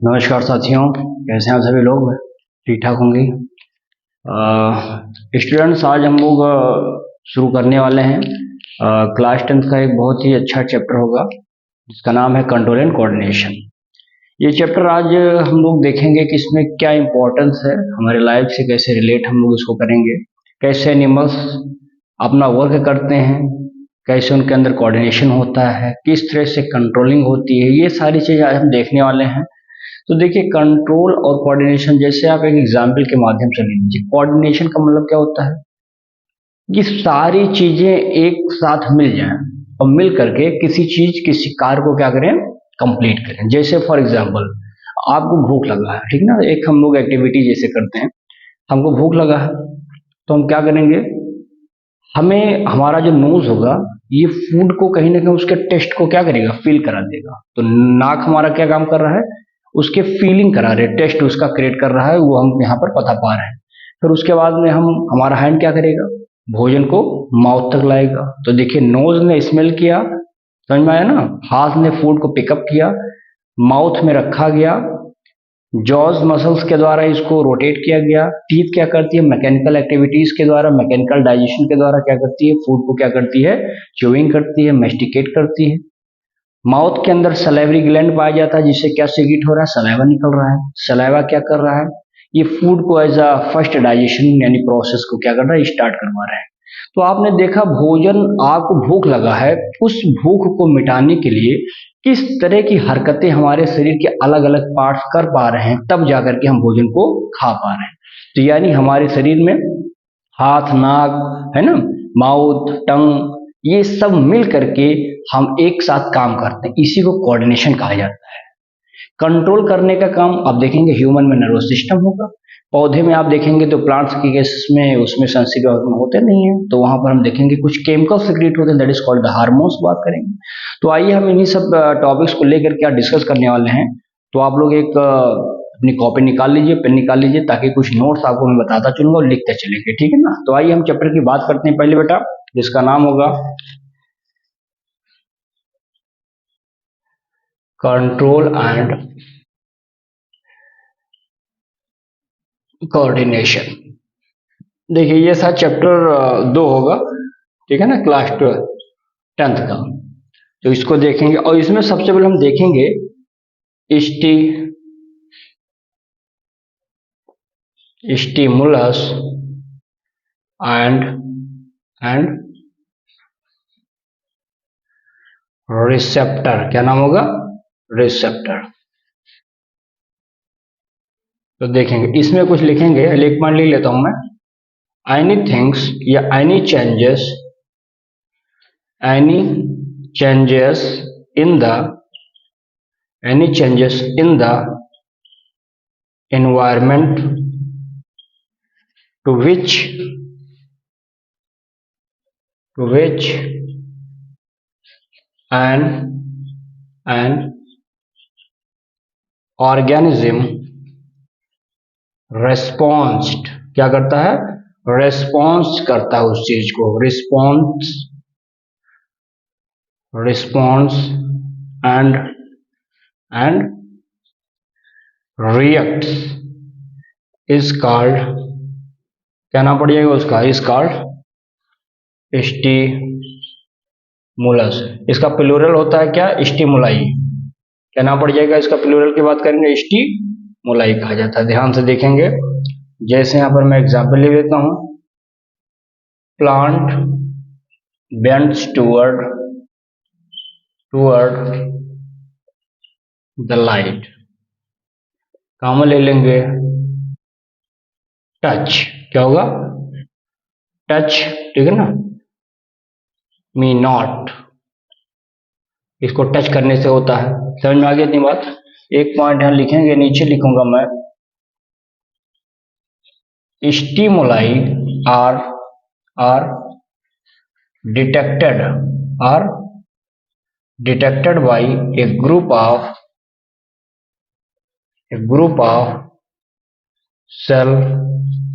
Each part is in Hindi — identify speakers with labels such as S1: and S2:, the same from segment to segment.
S1: नमस्कार साथियों, कैसे हैं आप सभी लोग? ठीक ठाक होंगे। स्टूडेंट्स, आज हम लोग शुरू करने वाले हैं क्लास 10th का एक बहुत ही अच्छा चैप्टर होगा जिसका नाम है कंट्रोल एंड कोऑर्डिनेशन। ये चैप्टर आज हम लोग देखेंगे कि इसमें क्या इम्पोर्टेंस है, हमारे लाइफ से कैसे रिलेट हम लोग इसको करेंगे, कैसे एनिमल्स अपना वर्क करते हैं, कैसे उनके अंदर कोऑर्डिनेशन होता है, किस तरह से कंट्रोलिंग होती है, ये सारी चीज़ें आज हम देखने वाले हैं। तो देखिए, कंट्रोल और कोऑर्डिनेशन, जैसे आप एक एग्जाम्पल के माध्यम से ले लीजिए। कोऑर्डिनेशन का मतलब क्या होता है कि सारी चीजें एक साथ मिल जाएं और मिल करके किसी चीज किसी कार्य को क्या करें, कंप्लीट करें। जैसे फॉर एग्जाम्पल, आपको भूख लगा है, ठीक ना, एक हम लोग एक्टिविटी जैसे करते हैं, हमको भूख लगा है तो हम क्या करेंगे, हमें हमारा जो नोज होगा ये फूड को कहीं ना कहीं उसके टेस्ट को क्या करेगा, फील करा देगा। तो नाक हमारा क्या काम कर रहा है, उसके फीलिंग करा रहे, टेस्ट उसका क्रिएट कर रहा है, वो हम यहाँ पर पता पा रहे हैं। फिर उसके बाद में हम हमारा हैंड क्या करेगा, भोजन को माउथ तक लाएगा। तो देखिए, नोज ने स्मेल किया, समझ में आया ना, हाथ ने फूड को पिकअप किया, माउथ में रखा गया, जॉज मसल्स के द्वारा इसको रोटेट किया गया, टीथ क्या करती है, मैकेनिकल एक्टिविटीज के द्वारा, मैकेनिकल डाइजेशन के द्वारा क्या करती है, फूड को क्या करती है, च्यूइंग करती है, मेस्टिकेट करती है। माउथ के अंदर सलाइवरी ग्लैंड पाया जाता है, जिससे क्या सीक्रेट हो रहा है, सलाइवा निकल रहा है। सलाइवा क्या कर रहा है, ये फूड को एज अ फर्स्ट डाइजेशन यानी प्रोसेस को क्या कर रहा है, स्टार्ट करवा रहा है। तो आपने देखा, भोजन, आपको भूख लगा है, उस भूख को मिटाने के लिए किस तरह की हरकतें हमारे शरीर के अलग अलग पार्ट्स कर पा रहे हैं, तब जाकर के हम भोजन को खा पा रहे हैं। तो यानी हमारे शरीर में हाथ, नाक, है ना, माउथ, टंग, ये सब मिल करके हम एक साथ काम करते हैं, इसी को कोऑर्डिनेशन कहा जाता है। कंट्रोल करने का काम आप देखेंगे ह्यूमन में नर्वस सिस्टम होगा, पौधे में आप देखेंगे तो प्लांट्स के केसेस में उसमें सेंसिटिव ऑर्गन होते नहीं है, तो वहां पर हम देखेंगे कुछ केमिकल सीक्रेट होते हैं, that is called the hormones, बात करेंगे। तो आइए हम इन्हीं सब टॉपिक्स को लेकर के डिस्कस करने वाले हैं। तो आप लोग एक अपनी कॉपी निकाल लीजिए, पेन निकाल लीजिए, ताकि कुछ नोट्स आपको मैं बताता चलूंगा और लिखते चलेंगे, ठीक है ना। तो आइए हम चैप्टर की बात करते हैं पहले बेटा, जिसका नाम होगा कंट्रोल एंड कोऑर्डिनेशन। देखिए, ये सा चैप्टर 2 होगा, ठीक है ना, क्लास 10th का। तो इसको देखेंगे और इसमें सबसे पहले हम देखेंगे स्टिमुलस एंड रिसेप्टर। क्या नाम होगा, रिसेप्टर। तो देखेंगे, इसमें कुछ लिखेंगे, एक पॉइंट लिख लेता हूं मैं। एनी थिंग्स या any changes in the any changes in the environment to which an organism responded, क्या करता है, रेस्पॉन्स करता है उस चीज को, response and reacts is called, क्या नाम पड़ जाएगा उसका, is called स्टिमुलस। इसका प्लूरल होता है क्या, स्टिमुलाई। क्या नाम पड़ जाएगा इसका, प्लूरल की बात करेंगे, स्टिमुलाई कहा जाता है। ध्यान से देखेंगे, जैसे यहां पर मैं एग्जाम्पल ले लेता हूं, plant bends toward the light. काम ले लेंगे टच, क्या होगा, टच, ठीक है ना, मी नॉट, इसको टच करने से होता है। समझ में आ गई इतनी बात। एक पॉइंट यहां लिखेंगे, नीचे लिखूंगा मैं, stimuli are detected by a group of cell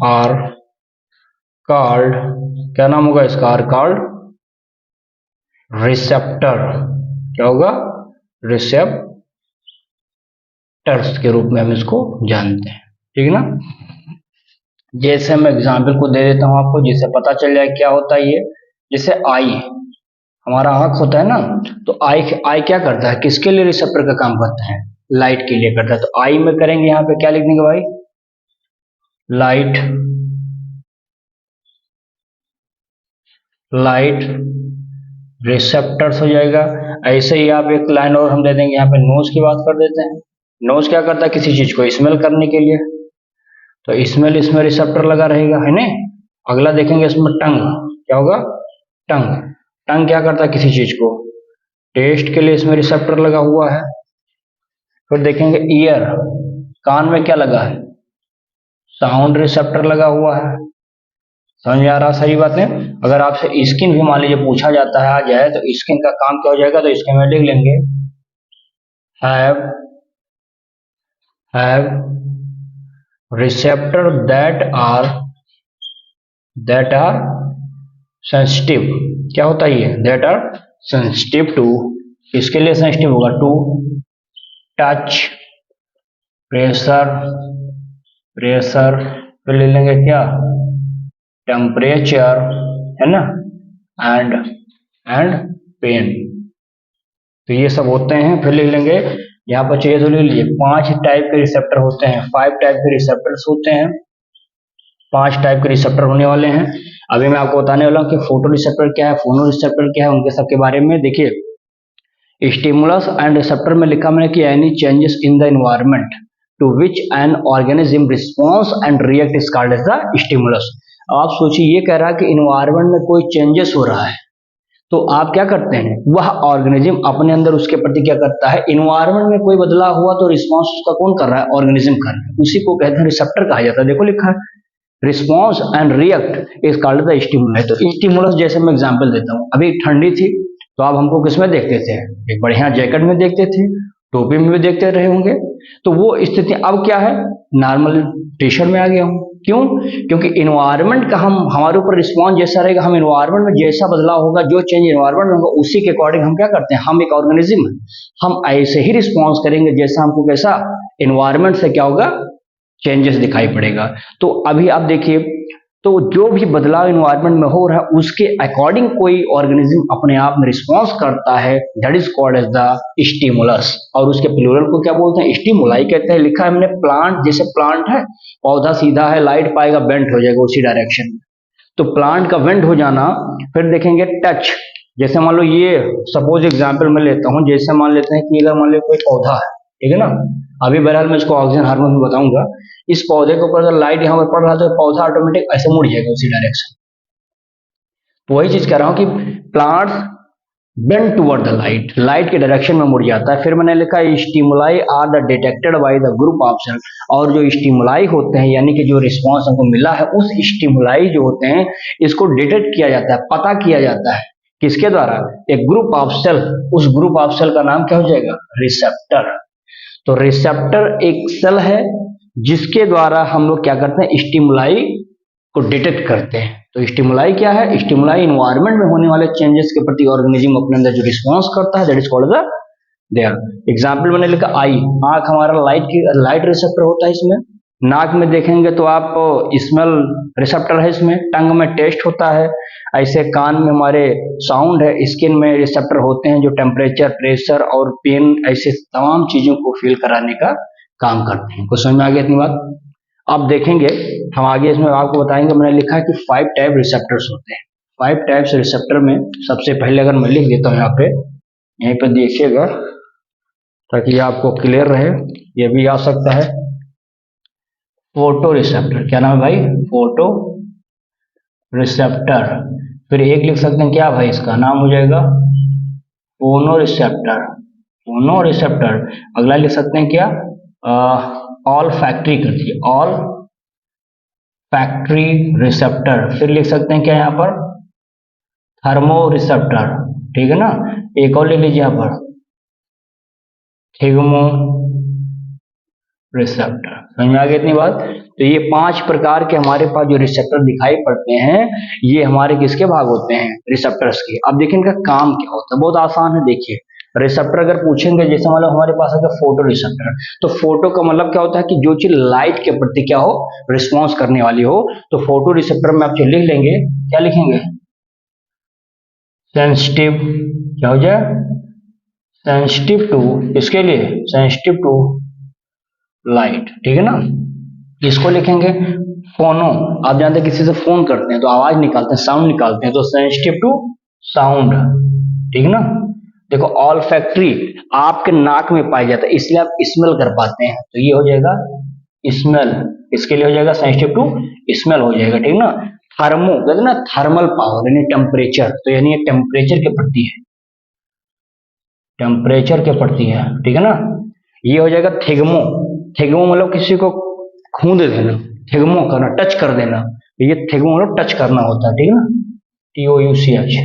S1: are called, क्या नाम होगा इसका, are called receptor। क्या होगा, रिसेप्टर्स के रूप में हम इसको जानते हैं। ठीक है ना। जैसे मैं एग्जाम्पल को दे देता हूं आपको, जिससे पता चल जाए क्या होता है ये। जैसे आई, हमारा आंख होता है ना, तो आई क्या करता है, किसके लिए रिसेप्टर का काम करता है, लाइट के लिए करता है। तो आई में करेंगे, यहाँ पे क्या लिख देंगे भाई, लाइट रिसेप्टर्स हो जाएगा। ऐसे ही आप एक लाइन और हम दे देंगे, यहाँ पे नोज की बात कर देते हैं। नोज क्या करता है, किसी चीज को स्मेल करने के लिए, तो स्मेल इसमें रिसेप्टर लगा रहेगा, है ना। अगला देखेंगे इसमें टंग, क्या होगा, टंग। टंग क्या करता है, किसी चीज को टेस्ट के लिए इसमें रिसेप्टर लगा हुआ है। फिर देखेंगे ईयर, कान में क्या लगा है, साउंड रिसेप्टर लगा हुआ है। समझ में आ रहा, सही बात है। अगर आपसे स्किन भी मान लीजिए पूछा जाता है, आ जाए, तो स्किन का काम क्या हो जाएगा, तो इसके में लिख लेंगे have receptor that are sensitive. क्या होता है ये, दैट आर सेंसिटिव टू, इसके लिए सेंसिटिव होगा, टू टच, प्रेशर, फिर ले लेंगे क्या, टेम्परेचर, है ना, एंड पेन। तो ये सब होते हैं। फिर लिख लेंगे यहाँ पर, चाहिए तो ले लीजिए, 5 टाइप के रिसेप्टर होते हैं, 5 टाइप के रिसेप्टर्स होते हैं, 5 टाइप के रिसेप्टर होने वाले हैं। अभी मैं आपको बताने वाला हूँ कि फोटो रिसेप्टर क्या है, फोनो रिसेप्टर क्या है, उनके सबके बारे में। देखिए, स्टिमुलस एंड रिसेप्टर में लिखा मैंने कि any changes in the environment to which an organism response and react is called as the stimulus. आप सोचिए, ये कह रहा है कि इन्वायरमेंट में कोई चेंजेस हो रहा है, तो आप क्या करते हैं, वह ऑर्गेनिज्म अपने अंदर उसके प्रति क्या करता है, इन्वायरमेंट में कोई बदलाव हुआ तो रिस्पॉन्स उसका कौन कर रहा है, ऑर्गेनिज्म कर रहा है, उसी को कहते हैं रिसेप्टर कहा जाता है। देखो लिखा है, response and react is called the stimulus. तो स्टिमुलस जैसे मैं एग्जांपल देता हूँ, अभी ठंडी थी तो आप हमको किसमें देखते थे, एक बढ़िया जैकेट में देखते थे, टोपी में भी देखते रहे होंगे। तो वो स्थिति अब क्या है, नॉर्मल टी शर्ट में आ गया हूँ। क्यों, क्योंकि इन्वायरमेंट का हमारे ऊपर रिस्पॉन्स जैसा रहेगा, हम इन्वायरमेंट में जैसा बदलाव होगा, जो चेंज इन्वायरमेंट में होगा, उसी के अकॉर्डिंग हम क्या करते हैं, हम एक ऑर्गेनिज्म है, हम ऐसे ही रिस्पॉन्स करेंगे जैसा हमको कैसा इन्वायरमेंट से क्या होगा, चेंजेस दिखाई पड़ेगा। तो अभी आप देखिए, तो जो भी बदलाव इन्वायरमेंट में हो रहा है उसके अकॉर्डिंग कोई ऑर्गेनिज्म अपने आप में रिस्पॉन्स करता है, that is called as the stimulus. और उसके प्लूरल को क्या बोलते हैं, स्टिमुलाई कहते हैं। लिखा है हमने प्लांट, जैसे प्लांट है, पौधा सीधा है, लाइट पाएगा, बेंट हो जाएगा उसी डायरेक्शन में, तो प्लांट का बेंट हो जाना। फिर देखेंगे टच, जैसे मान लो ये सपोज एग्जाम्पल मैं लेता हूँ, जैसे मान लेते हैं कि अगर मान लो कोई पौधा है, ठीक है ना, अभी बहरहाल मैं इसको ऑक्सीजन हार्मोन में बताऊंगा, इस पौधे के ऊपर अगर लाइट यहाँ पर पड़ रहा है तो पौधा ऑटोमेटिक ऐसे मुड़ जाएगा उसी डायरेक्शन। तो वही चीज कह रहा हूँ कि plants bend toward the light, light के डायरेक्शन में मुड़ जाता है। फिर मैंने लिखा stimuli are the detected by the group of cell, और जो स्टिमुलाई होते हैं यानी कि जो रिस्पॉन्स हमको मिला है, उस स्टिमुलाई जो होते हैं इसको डिटेक्ट किया जाता है, पता किया जाता है, किसके द्वारा, एक ग्रुप ऑफ सेल। उस ग्रुप ऑफ सेल का नाम क्या हो जाएगा, रिसेप्टर। तो रिसेप्टर एक सेल है जिसके द्वारा हम लोग क्या करते हैं, स्टिमुलाई को डिटेक्ट करते हैं। तो स्टिमुलाई क्या है, स्टिमुलाई इन्वायरमेंट में होने वाले चेंजेस के प्रति ऑर्गेनिज्म अपने अंदर जो रिस्पॉन्स करता है, that is called the there. Example मैंने लिखा आई, आंख हमारा लाइट रिसेप्टर होता है इसमें। नाक में देखेंगे तो आप स्मेल रिसेप्टर है इसमें। टंग में टेस्ट होता है। ऐसे कान में हमारे साउंड है। स्किन में रिसेप्टर होते हैं जो टेम्परेचर, प्रेशर और पेन ऐसे तमाम चीजों को फील कराने का काम करते हैं। कुछ समझ में आ गया इतनी बात। अब देखेंगे हम आगे, इसमें आपको बताएंगे, मैंने लिखा है कि 5 टाइप रिसेप्टर्स होते हैं। 5 टाइप्स रिसेप्टर में सबसे पहले अगर मैं लिख देता हूँ यहाँ पे, यहीं पे देखिएगा ताकि आपको क्लियर रहे, ये भी आ सकता है। फोटो रिसेप्टर, क्या नाम है भाई, फोटो रिसेप्टर। फिर एक लिख सकते हैं क्या भाई, इसका नाम हो जाएगा फोनो रिसेप्टर, फोनो रिसेप्टर। अगला लिख सकते हैं क्या, ऑल फैक्ट्री कर दिए, ऑल फैक्ट्री रिसेप्टर। फिर लिख सकते हैं क्या यहाँ पर, थर्मो रिसेप्टर, ठीक है ना। एक और लिख लीजिए यहाँ पर, थिग्मो रिसेप्टर। समझ में आ गई इतनी बात। तो ये 5 प्रकार के हमारे पास जो रिसेप्टर दिखाई पड़ते हैं, ये हमारे किसके भाग होते हैं, रिसेप्टर्स के। अब देखिए इनका काम क्या होता है, बहुत आसान है। देखिए रिसेप्टर अगर पूछेंगे, जैसे मान लो हमारे पास अगर फोटो रिसेप्टर, तो फोटो का मतलब क्या होता है कि जो चीज लाइट के प्रति क्या हो, रिस्पॉन्स करने वाली हो। तो फोटो रिसेप्टर में आप जो लिख लेंगे, क्या लिखेंगे, सेंसिटिव, क्या हो जाए, सेंसिटिव टू, इसके लिए सेंसिटिव टू लाइट, ठीक है ना। इसको लिखेंगे फोनो, आप जानते हैं किसी से फोन करते हैं तो आवाज निकालते हैं, साउंड निकालते हैं, तो सेंसिटिव टू साउंड, ठीक है ना। देखो ऑल फैक्ट्री आपके नाक में पाया जाता है, इसलिए आप स्मेल कर पाते हैं, तो ये हो जाएगा स्मेल, इसके लिए हो जाएगा सेंसिटिव टू स्मेल हो जाएगा, ठीक ना। थर्मो कहते हैं ना, थर्मल पावर यानी टेम्परेचर, तो यानी ये टेम्परेचर के प्रति है, टेम्परेचर के प्रति है, ठीक है ना। ये हो जाएगा थिग्मो, थिग्मो मतलब किसी को खूंद देना, थिग्मो करना, टच कर देना, ये थिग्मो मतलब टच करना होता है, ठीक है ना, TOUCH।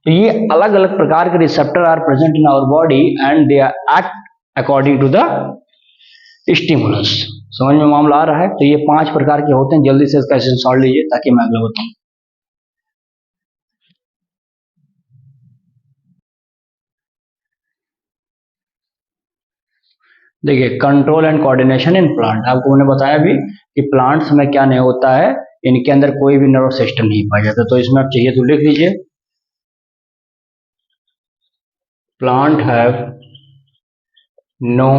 S1: तो ये अलग अलग प्रकार के receptor are present in our body and they are act according to the stimulus. समझ में मामला आ रहा है। तो ये 5 प्रकार के होते हैं, जल्दी से इसका सॉल्व लीजिए ताकि मैं अगला बताऊं। देखिए control and coordination in plant, आपको मैंने बताया भी कि प्लांट्स में क्या नहीं होता है, इनके अंदर कोई भी नर्वस सिस्टम नहीं पाया जाता। तो इसमें आप चाहिए तो लिख लीजिए, plant have no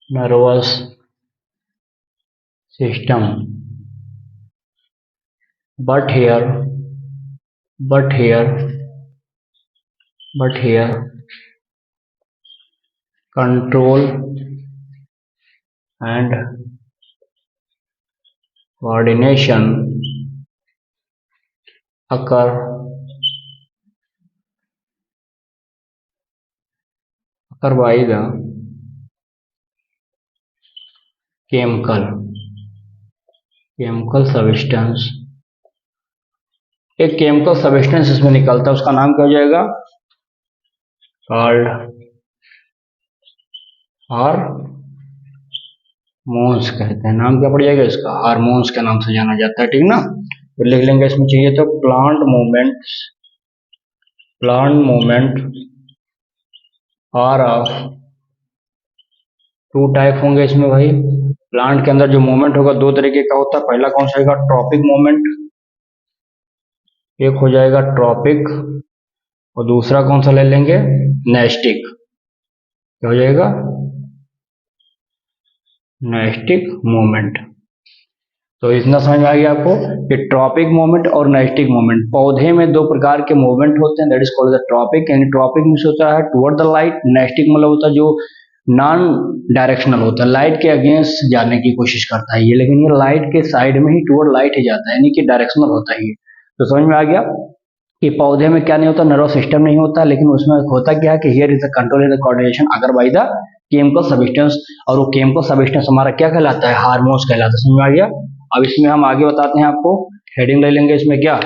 S1: nervous system but here but here control and coordination occur by the chemical substance। एक केमिकल सब्सटेंस इसमें निकलता है, उसका नाम क्या हो जाएगा, कॉल्ड हार्मोन्स कहते हैं। नाम क्या पड़ जाएगा इसका, हार्मोन्स के नाम से जाना जाता है, ठीक ना। तो लिख लेंगे इसमें चाहिए तो plant movement are of 2 type होंगे इसमें भाई। प्लांट के अंदर जो मूवमेंट होगा 2 तरीके का होता है। पहला कौन सा होगा, ट्रॉपिक मूवमेंट, एक हो जाएगा ट्रॉपिक, और दूसरा कौन सा ले लेंगे, नेस्टिक। क्या हो जाएगा, नेस्टिक मूवमेंट। तो इतना समझ में आ गया आपको कि ट्रॉपिक मूवमेंट और नेस्टिक मूवमेंट, पौधे में 2 प्रकार के मूवमेंट होते हैं, that is called the tropic, यानी ट्रॉपिक में होता है टुवर्ड द लाइट, नेस्टिक मतलब होता है जो नॉन डायरेक्शनल होता है, लाइट के अगेंस्ट जाने की कोशिश करता है ये, लेकिन ये लाइट के साइड में ही टुवर्ड लाइट ही जाता है, यानी कि डायरेक्शनल होता है ये। तो समझ में आ गया कि पौधे में क्या नहीं होता, नर्वस सिस्टम नहीं होता, लेकिन उसमें होता क्या है कि here is the control and the coordination अगर बाय द केमिकल सब्सटेंस, और वो केमिकल सब्सटेंस हमारा क्या कहलाता है, हार्मोन्स कहलाता है। समझ में आ गया। अब इसमें हम आगे बताते हैं आपको, हेडिंग ले लेंगे इसमें क्या,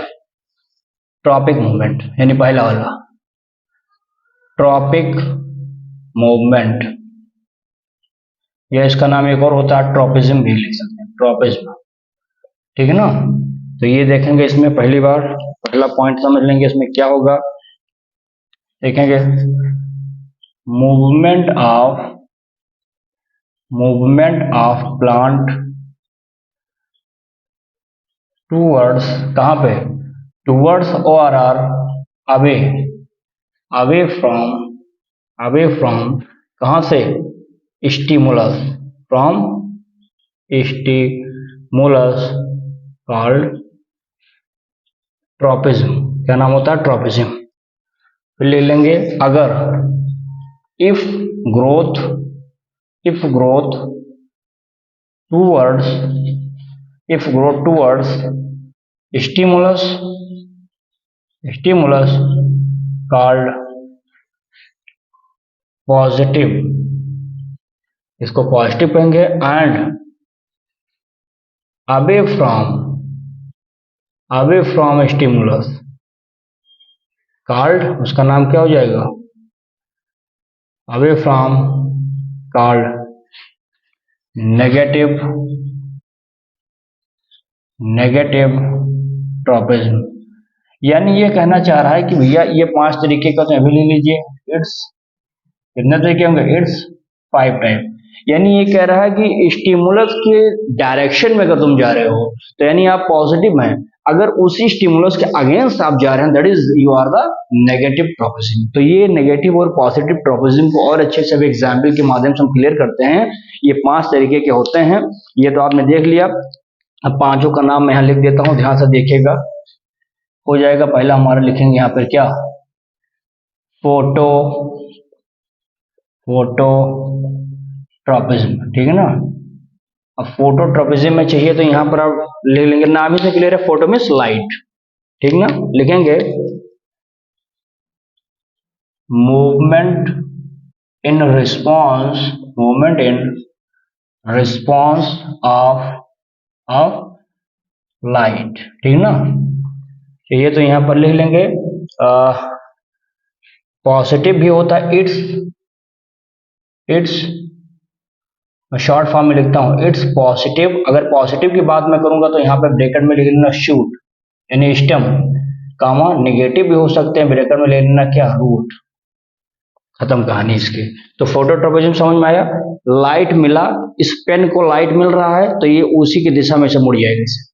S1: ट्रॉपिक मूवमेंट, यानी पहला वाला ट्रॉपिक मूवमेंट, या इसका नाम एक और होता है ट्रॉपिज्म भी लिख सकते हैं, ट्रॉपिज्म, ठीक है ना। तो ये देखेंगे इसमें पहली बार, पहला पॉइंट समझ लेंगे इसमें क्या होगा, देखेंगे मूवमेंट ऑफ प्लांट टूवर्ड्स, कहां पे, टूवर्ड्स ORR, अवे, फ्रॉम कहां से, stimulus, from stimulus called tropism. क्या नाम होता है, ट्रॉपिज्म। फिर ले लेंगे अगर, if growth towards stimulus called positive, इसको पॉजिटिव कहेंगे, and away from stimulus called, उसका नाम क्या हो जाएगा, away from called negative tropism. यानी ये कहना चाह रहा है कि भैया ये 5 तरीके का तो अभी ले लीजिए, इट्स कितने तरीके होंगे, इट्स 5 टाइप। यानी ये कह रहा है कि स्टिमुलस के डायरेक्शन में अगर तुम जा रहे हो तो यानी आप पॉजिटिव हैं, अगर उसी स्टिमुलस के अगेंस्ट आप जा रहे हैं that is you are the negative tropism. तो ये नेगेटिव और पॉजिटिव ट्रोपिज्म को और अच्छे से एग्जाम्पल के माध्यम से हम क्लियर करते हैं। ये 5 तरीके के होते हैं, ये तो आपने देख लिया। अब पांचों का नाम मैं यहाँ लिख देता हूँ, ध्यान से देखिएगा, हो जाएगा। पहला हमारा लिखेंगे यहाँ पर क्या, फोटो फोटोट्रॉपिज्म, ठीक है ना। अब फोटोट्रॉपिज्म में चाहिए तो यहाँ पर आप लिख लेंगे, नाम ही से क्लियर है, फोटो मींस लाइट, ठीक ना। लिखेंगे movement in response of light, ठीक ना। चाहिए तो यहाँ पर लिख लेंगे पॉजिटिव भी होता है इट्स मैं शॉर्ट फॉर्म में लिखता हूं इट्स पॉजिटिव। अगर पॉजिटिव की बात मैं करूंगा तो यहाँ पे ब्रैकेट में लिख लेना शूट यानी स्टेम, कामा नेगेटिव भी हो सकते हैं, ब्रैकेट में ले लेना क्या, रूट। खत्म कहानी इसकी। तो फोटोट्रॉपिज्म समझ में आया, लाइट मिला, इस पेन को लाइट मिल रहा है तो ये उसी की दिशा में से मुड़ जाएगा, इसे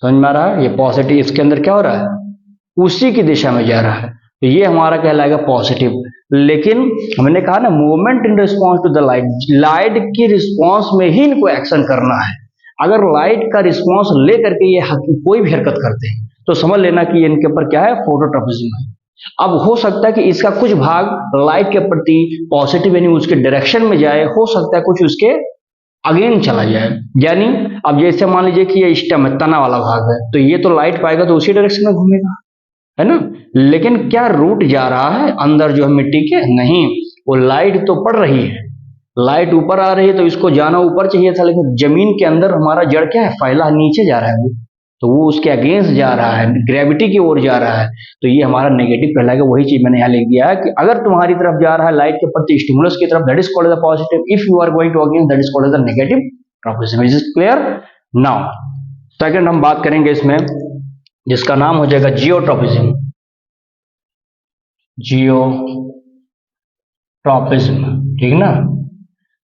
S1: समझ में आ रहा है। ये पॉजिटिव, इसके अंदर क्या हो रहा है, उसी की दिशा में जा रहा है, तो ये हमारा कहलाएगा पॉजिटिव। लेकिन हमने कहा ना movement in response to the light, light की रिस्पॉन्स में ही इनको एक्शन करना है। अगर लाइट का रिस्पॉन्स लेकर के ये कोई भी हरकत करते हैं तो समझ लेना कि इनके ऊपर क्या है, फोटोट्रॉपिज्म है। अब हो सकता है कि इसका कुछ भाग लाइट के प्रति पॉजिटिव यानी उसके डायरेक्शन में जाए, हो सकता है कुछ उसके अगेन चला जाए। यानी अब जैसे मान लीजिए कि ये स्टेम है, तना वाला भाग है, तो ये तो लाइट पाएगा तो उसी डायरेक्शन में घूमेगा, है ना। लेकिन क्या रूट जा रहा है अंदर जो है मिट्टी के, नहीं, वो लाइट तो पड़ रही है, लाइट ऊपर आ रही है तो इसको जाना ऊपर चाहिए था, लेकिन जमीन के अंदर हमारा जड़ क्या है, फैला नीचे जा रहा है, तो वो उसके अगेंस्ट जा रहा है, ग्रेविटी की ओर जा रहा है, तो ये हमारा नेगेटिव कहलाएगा। वही चीज मैंने यहाँ लिख दिया है कि अगर तुम्हारी तरफ जा रहा है लाइट के प्रति, स्टिमुलस की तरफ, that is called the positive, if you are going to against that is called the negative tropism. Is it clear? Now second हम बात करेंगे इसमें, जिसका नाम हो जाएगा जियोट्रोपिज्म। जियोट्रोपिज्म, ठीक ना।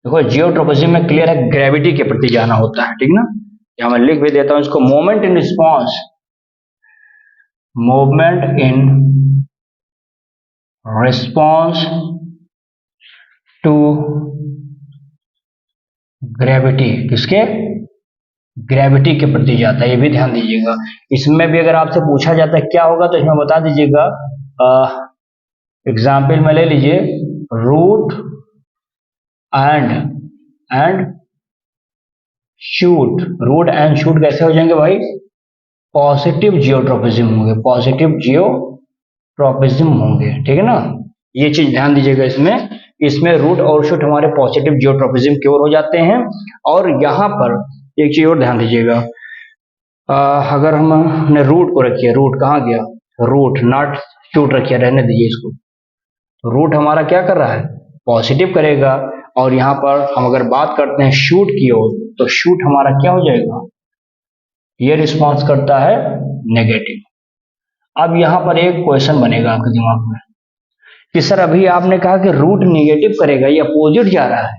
S1: देखो जियोट्रोपिज्म में क्लियर है, ग्रेविटी के प्रति जाना होता है, ठीक ना। यहां मैं लिख भी देता हूं इसको, movement in response to gravity, किसके, ग्रेविटी के प्रति जाता है, ये भी ध्यान दीजिएगा। इसमें भी अगर आपसे पूछा जाता है क्या होगा तो इसमें बता दीजिएगा। एग्जाम्पल में ले लीजिए, root and shoot. Root and shoot कैसे हो जाएंगे भाई, पॉजिटिव जियोट्रोपिज्म होंगे, पॉजिटिव जियोट्रोपिज्म होंगे, ठीक है ना। ये चीज ध्यान दीजिएगा, इसमें रूट और शूट हमारे पॉजिटिव जियोट्रोपिज्म की ओर हो जाते हैं। और यहाँ पर एक चीज और ध्यान दीजिएगा, अगर हमने रूट को रखिए, रूट कहाँ गया, रूट नॉट शूट रखिए, रहने दीजिए इसको। तो रूट हमारा क्या कर रहा है, पॉजिटिव करेगा, और यहाँ पर हम अगर बात करते हैं शूट की ओर तो शूट हमारा क्या हो जाएगा, ये रिस्पॉन्स करता है नेगेटिव। अब यहाँ पर एक क्वेश्चन बनेगा आपके दिमाग में कि सर अभी आपने कहा कि रूट नेगेटिव करेगा, ये अपोजिट जा रहा है,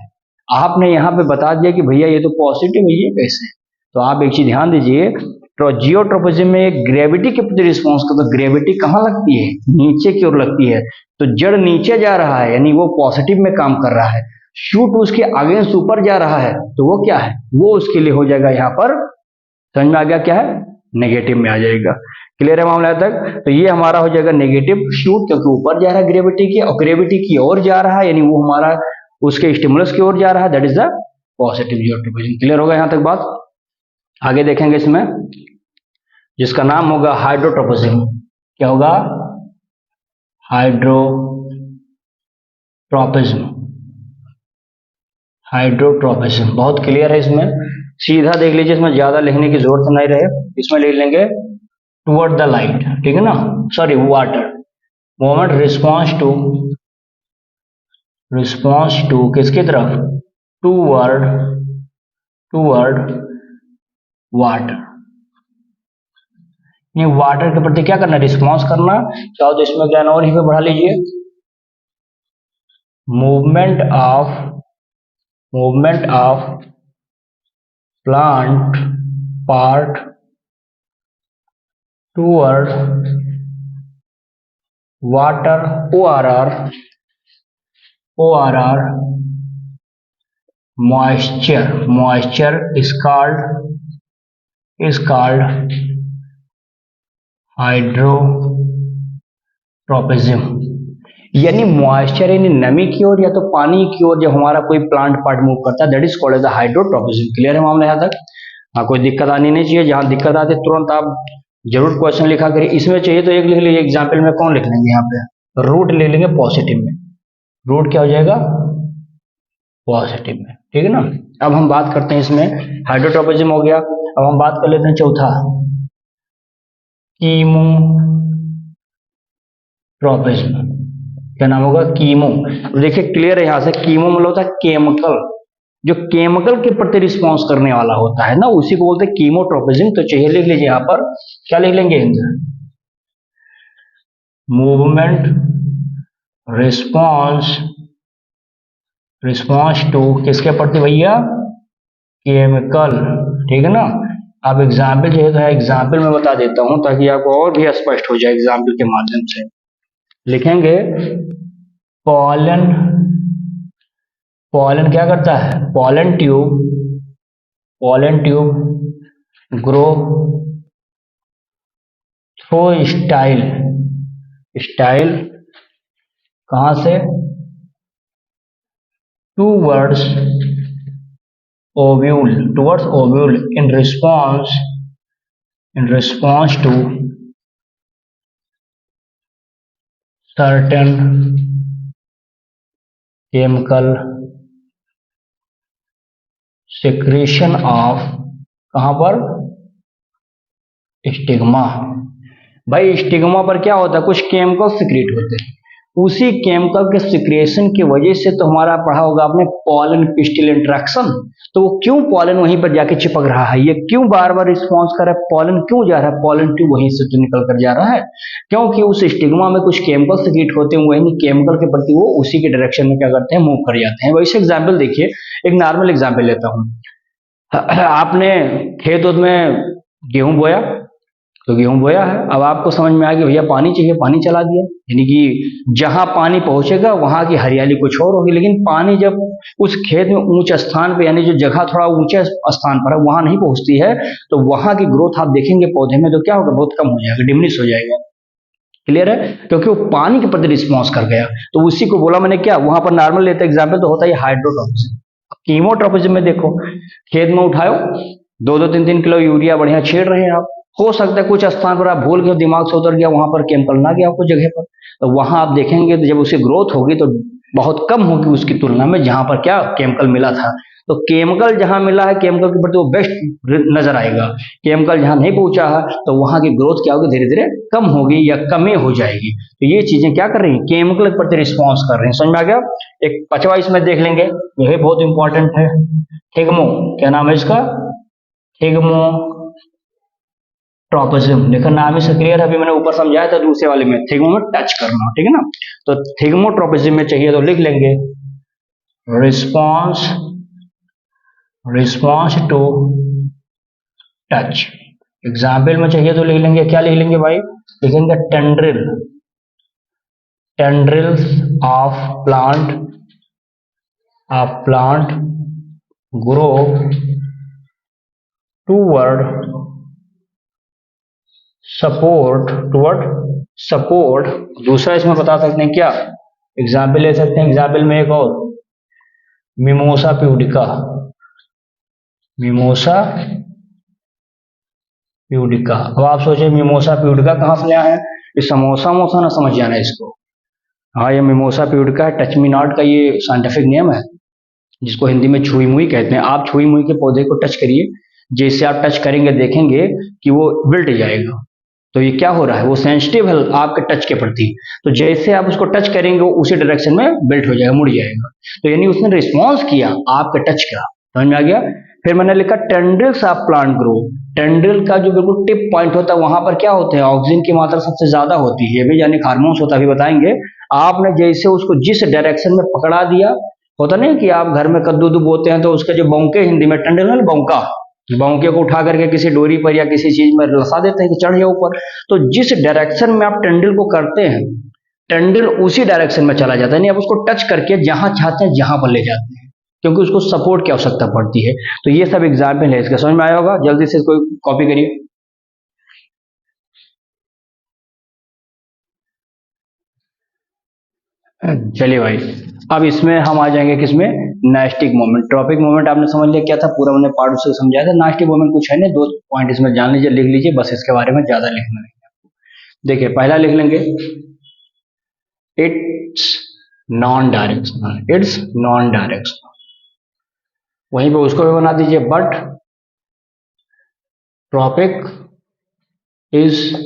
S1: आपने यहाँ पे बता दिया कि भैया ये तो पॉजिटिव है, ये कैसे। तो आप एक चीज ध्यान दीजिए, तो जियोट्रोपिज्म में ग्रेविटी के प्रति रिस्पॉन्स करता, तो ग्रेविटी कहाँ लगती है, नीचे की ओर लगती है, तो जड़ नीचे जा रहा है यानी वो पॉजिटिव में काम कर रहा है। शूट उसके अगेंस्ट ऊपर जा रहा है तो वो क्या है, वो उसके लिए हो जाएगा यहाँ पर, समझ में आ गया क्या है, नेगेटिव में आ जाएगा। क्लियर है मामला तक। तो ये हमारा हो जाएगा नेगेटिव शूट, क्योंकि ऊपर जा रहा है ग्रेविटी की, और ग्रेविटी की ओर जा रहा है यानी वो हमारा उसके स्टिमुलस की ओर जा रहा है, that is the positive geotropism. Clear होगा यहाँ तक बात। आगे देखेंगे इसमें, जिसका नाम होगा हाइड्रोट्रोपिज्म। क्या होगा, हाइड्रोट्रोपिज्म। हाइड्रोट्रोपिज्म बहुत क्लियर है, इसमें सीधा देख लीजिए, इसमें ज्यादा लिखने की जरूरत नहीं रहे, इसमें लिख लेंगे टुवर्ड द लाइट, ठीक है ना, sorry water. Moment response to किसकी तरफ, टूवर्ड वाटर। ये वाटर के प्रति क्या करना, रिस्पॉन्स करना। चाहो तो इसमें ज्ञान और ही पे बढ़ा लीजिए, movement of plant part toward water, ORR moisture is called hydrotropism. यानी मॉइस्चर यानी नमी की ओर या तो पानी की ओर जब हमारा कोई प्लांट पार्ट मूव करता है, that is called as hydrotropism. Clear है मामला यहाँ तक? हाँ, कोई दिक्कत आनी नहीं चाहिए। जहां दिक्कत आती है तुरंत आप जरूर क्वेश्चन लिखा करिए। इसमें चाहिए तो एक लिख लीजिए, एग्जाम्पल में कौन लिख लेंगे, यहाँ पे रूट ले लेंगे पॉजिटिव में, रूट क्या हो जाएगा, पॉजिटिव में, ठीक है ना। अब हम बात करते हैं, इसमें हाइड्रोट्रोपिज्म हो गया। अब हम बात कर लेते हैं चौथा, कीमोट्रोपिज्म। क्या नाम होगा, कीमो। देखिए क्लियर है यहाँ से, कीमो मतलब होता है केमिकल, जो केमिकल के प्रति रिस्पॉन्स करने वाला होता है ना, उसी को बोलते हैं कीमोट्रोपिज्म। तो चाहिए लिख लीजिए यहाँ पर, क्या लिख लेंगे, मूवमेंट रिस्पॉन्स टू, किसके प्रति भैया, केमिकल, ठीक है ना। अब एग्जाम्पल चाहिए तो है, एग्जाम्पल में बता देता हूं ताकि आपको और भी स्पष्ट हो जाए। एग्जाम्पल के माध्यम से लिखेंगे, पॉलन क्या करता है, pollen tube grow through style कहां से, towards ovule in response to certain chemical secretion of, कहां पर, स्टिग्मा। भाई स्टिग्मा पर क्या होता है, कुछ केमिकल सिक्रेट होते हैं, उसी केमिकल के सिक्रेशन की वजह से तो हमारा पढ़ा होगा आपने पॉलन पिस्टिल इंटरेक्शन। तो वो क्यों पॉलन वहीं पर जाके चिपक रहा है, ये क्यों बार बार रिस्पॉन्स कर रहा है, पॉलन क्यों जा रहा है, पॉलन ट्यूब वहीं से तो निकल कर जा रहा है, क्योंकि उस स्टिग्मा में कुछ केमिकल सिक्रेट होते हैं, वही केमिकल के प्रति वो उसी के डायरेक्शन में क्या करते हैं, मूव कर जाते हैं। वैसे एग्जाम्पल देखिए, एक नॉर्मल एग्जाम्पल लेता हूँ। आपने खेत में गेहूं बोया, तो गेहूं बोया है, अब आपको समझ में आ गया भैया पानी चाहिए, पानी चला दिया, यानी कि जहां पानी पहुंचेगा वहां की हरियाली कुछ और होगी। लेकिन पानी जब उस खेत में ऊंचे स्थान पे, यानी जो जगह थोड़ा ऊंचे स्थान पर है वहां नहीं पहुंचती है, तो वहां की ग्रोथ आप देखेंगे पौधे में, तो क्या होगा, बहुत कम हो जाएगा, डिमिनिश हो जाएगा। क्लियर है, क्योंकि वो पानी के प्रति रिस्पॉन्स कर गया। तो उसी को बोला मैंने क्या, वहां पर नॉर्मल लेते एग्जाम्पल तो होता है हाइड्रोट्रोपिज्म। कीमोट्रोपिज्म में देखो, खेत में उठाओ 2-2, 3-3 किलो यूरिया बढ़िया छेड़ रहे हैं आप, हो सकता है कुछ स्थान पर आप भूल गए, दिमाग से उतर गया, वहां पर केमिकल ना गया आपको जगह पर, तो वहां आप देखेंगे तो जब उसे ग्रोथ होगी तो बहुत कम होगी उसकी तुलना में जहां पर क्या केमिकल मिला था। तो केमिकल जहां मिला है, केमिकल के प्रति वो बेस्ट नजर आएगा। केमिकल जहां नहीं पहुंचा है तो वहां की ग्रोथ क्या होगी, धीरे धीरे कम होगी या कमी हो जाएगी। तो ये चीजें क्या कर रही है, केमिकल के प्रति रिस्पॉन्स कर रहे हैं। समझ में आ गया। एक 5वां इसमें देख लेंगे, यह बहुत इंपॉर्टेंट है, थिग्मो, क्या नाम है इसका, थिग्मोट्रोपिज्म। देखो नाम ही से क्लियर है, अभी मैंने ऊपर समझाया था दूसरे वाले में, थिग्मो में टच करना, ठीक है ना। तो थिग्मोट्रोपिज्म में चाहिए तो लिख लेंगे रिस्पॉन्स टू टच। एग्जाम्पल में चाहिए तो लिख लेंगे, क्या लिख लेंगे भाई, लिखेंगे tendrils of plant grow toward support. दूसरा इसमें बता सकते हैं क्या, एग्जाम्पल ले सकते हैं, एग्जाम्पल में एक और, मिमोसा प्यूडिका। अब आप सोचिए मिमोसा प्यूडिका कहां से आया है, ये समोसा ना समझ जाना इसको। हाँ, ये मिमोसा प्यूडिका है, टच मी नॉट का ये साइंटिफिक नेम है, जिसको हिंदी में छुई मुई कहते हैं। आप छुई मुई के पौधे को टच करिए, जैसे आप टच करेंगे देखेंगे कि वो विल्ट जाएगा। तो ये क्या हो रहा है, वो सेंसिटिव है आपके टच के प्रति, तो जैसे आप उसको टच करेंगे वो उसी डायरेक्शन में बिल्ट हो जाएगा, मुड़ जाएगा। तो यानी उसने रिस्पॉन्स किया आपके टच का, समझ में आ गया। फिर मैंने लिखा tendrils of plant grow, tendril का जो बिल्कुल टिप पॉइंट होता है वहां पर क्या होते हैं, ऑक्सीजन की मात्रा सबसे ज्यादा होती है, ये भी यानी हार्मोन्स होता है, अभी बताएंगे। आपने जैसे उसको जिस डायरेक्शन में पकड़ा दिया, होता नहीं कि आप घर में कद्दू बोते हैं तो उसके जो बौके, हिंदी में टेंड्रिल है, बौका, बौके को उठा करके किसी डोरी पर या किसी चीज में लसा देते हैं कि चढ़ जाओ ऊपर। तो जिस डायरेक्शन में आप टेंड्रिल को करते हैं, टेंड्रिल उसी डायरेक्शन में चला जाता है, यानी आप उसको टच करके जहां चाहते हैं जहां पर ले जाते हैं, क्योंकि उसको सपोर्ट की आवश्यकता पड़ती है। तो ये सब एग्जाम्पल है इसका, समझ में आया होगा? जल्दी से इसको कॉपी करिए। चलिए भाई, अब इसमें हम आ जाएंगे किसमें, नाइस्टिक मोमेंट। ट्रॉपिक मोमेंट आपने समझ लिया क्या था, पूरा मैंने पार्ट उससे समझाया था। नाइस्टिक मोमेंट कुछ है नहीं, दो पॉइंट इसमें जान लीजिए, लिख लीजिए बस, इसके बारे में ज्यादा लिखना नहीं। देखिए पहला लिख लेंगे, it's non directional, it's non directional, वहीं पे उसको भी बना दीजिए, बट ट्रॉपिक इज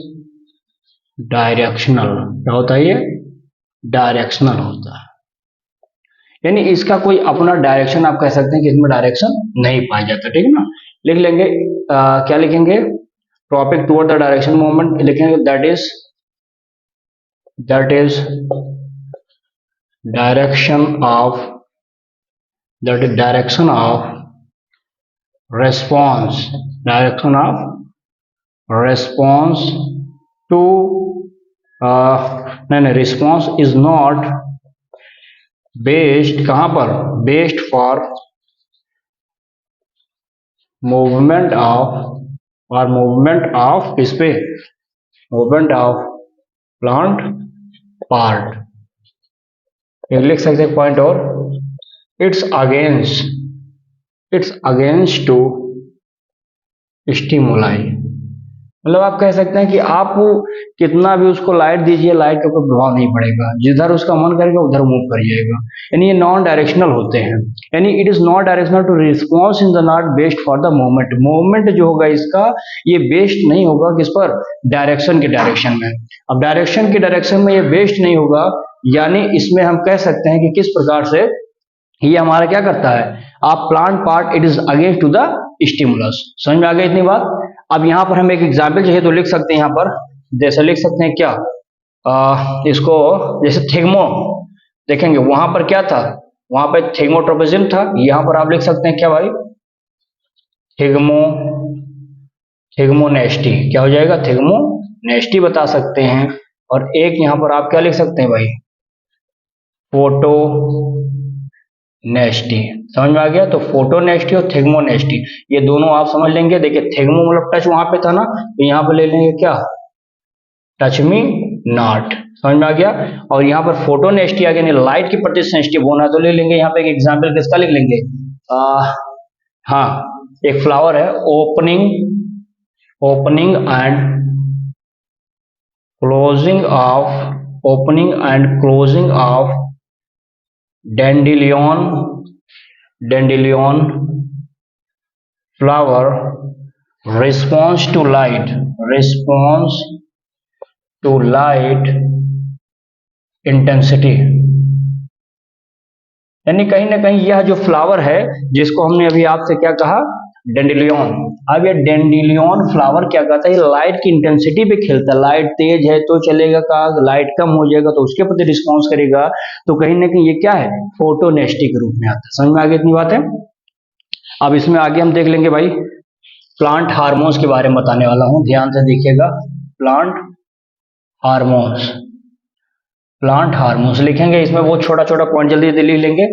S1: डायरेक्शनल। क्या होता है ये, डायरेक्शनल होता है, यानी इसका कोई अपना डायरेक्शन आप कह सकते हैं कि इसमें डायरेक्शन नहीं पाया जाता, ठीक है ना। लिख लेंगे क्या लिखेंगे, tropic toward the direction movement लिखेंगे, that is direction of, that is direction of response, direction of response to नहीं, response is not based कहाँ पर, based for movement of इस पे, movement of plant part, ये लिख सकते हैं पॉइंट, और it's against to stimuli, मतलब आप कह सकते हैं कि आप कितना भी उसको लाइट दीजिए, लाइट का कोई प्रभाव नहीं पड़ेगा, जिधर उसका मन करेगा उधर मूव कर जाएगा, यानी ये नॉन डायरेक्शनल होते हैं। यानी it is not directional to response in the not based for the moment, moment जो होगा इसका ये बेस्ड नहीं होगा किस पर, डायरेक्शन के डायरेक्शन में। अब डायरेक्शन के डायरेक्शन में ये बेस्ड नहीं होगा, यानी इसमें हम कह सकते हैं कि किस प्रकार से ये हमारा क्या करता है, आप plant part it is against to the stimulus. समझ में आ गई इतनी बात? अब यहाँ पर हम एक एग्जाम्पल चाहिए तो लिख सकते हैं, यहाँ पर जैसे लिख सकते हैं क्या, इसको जैसे थिग्मो देखेंगे, वहां पर क्या था, वहां पर थिग्मोट्रोपिज्म था, यहाँ पर आप लिख सकते हैं क्या भाई, थिग्मोनेस्टी, क्या हो जाएगा, थिग्मोनेस्टी बता सकते हैं। और एक यहाँ पर आप क्या लिख सकते हैं भाई, फोटो नेस्टी। समझ में आ गया? तो फोटोनेस्टी और थिग्मोनेस्टी ये दोनों आप समझ लेंगे। देखिए थिग्मो मतलब टच वहां पे था ना, तो यहाँ पे ले लेंगे क्या, टच मी नॉट। समझ में आ गया? और यहाँ पर फोटोनेस्टी आ गया, लाइट के प्रति सेंसिटिव होना, तो ले लेंगे यहाँ पे एक एग्जाम्पल किसका लिख लेंगे, हाँ एक फ्लावर है, opening and closing of dandelion flower response to light intensity, यानी कहीं ना कहीं यह जो फ्लावर है जिसको हमने अभी आपसे क्या कहा, डेंडिलियन। अब ये डेंडिलियन फ्लावर क्या करता है, ये लाइट की इंटेंसिटी पे खेलता है, लाइट तेज है तो चलेगा का, लाइट कम हो जाएगा तो उसके प्रति रिस्पॉन्स करेगा, तो कहीं ना कहीं ये क्या है, फोटोनेस्टी के रूप में आता है। समझ में आगे इतनी बात है? अब इसमें आगे हम देख लेंगे भाई, प्लांट हार्मोन्स के बारे में बताने वाला हूं, ध्यान से देखिएगा। प्लांट हार्मोन्स लिखेंगे, इसमें वो छोटा छोटा पॉइंट जल्दी जल्दी लिख लेंगे।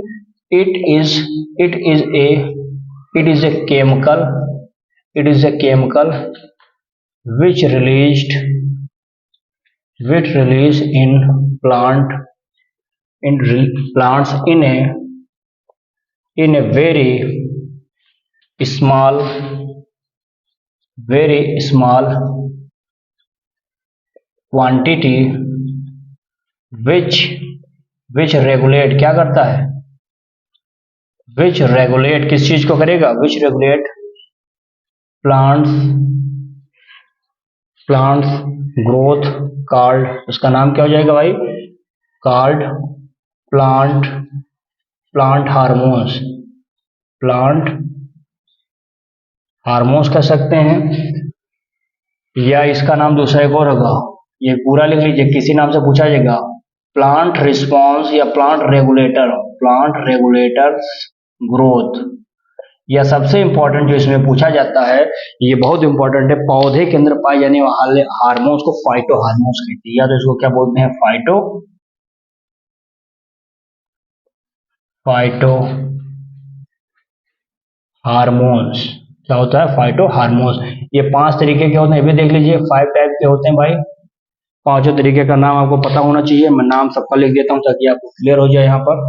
S1: It is a chemical which released in plants in a very small quantity, which regulate, क्या करता है, which regulate, किस चीज को करेगा, which regulate plants growth, called, उसका नाम क्या हो जाएगा भाई, कॉल्ड प्लांट हार्मोन्स, हार्मोन्स कह सकते हैं, या इसका नाम दूसरा एक और होगा, ये पूरा लिख लीजिए, किसी नाम से पूछा जाएगा, प्लांट रिस्पॉन्स या प्लांट रेगुलेटर ग्रोथ, या सबसे इंपॉर्टेंट जो इसमें पूछा जाता है, ये बहुत इंपॉर्टेंट है, पौधे के अंदर पाए जाने वाले हार्मोन्स को फाइटो हार्मोन्स कहते हैं, या तो इसको क्या बोलते हैं, फाइटो हार्मोन्स। क्या होता है, फाइटो हार्मोन्स। ये 5 तरीके के होते हैं, ये भी देख लीजिए, 5 टाइप के होते हैं भाई। पांचों तरीके का नाम आपको पता होना चाहिए, मैं नाम सबका लिख देता हूं ताकि आपको क्लियर हो जाए। यहाँ पर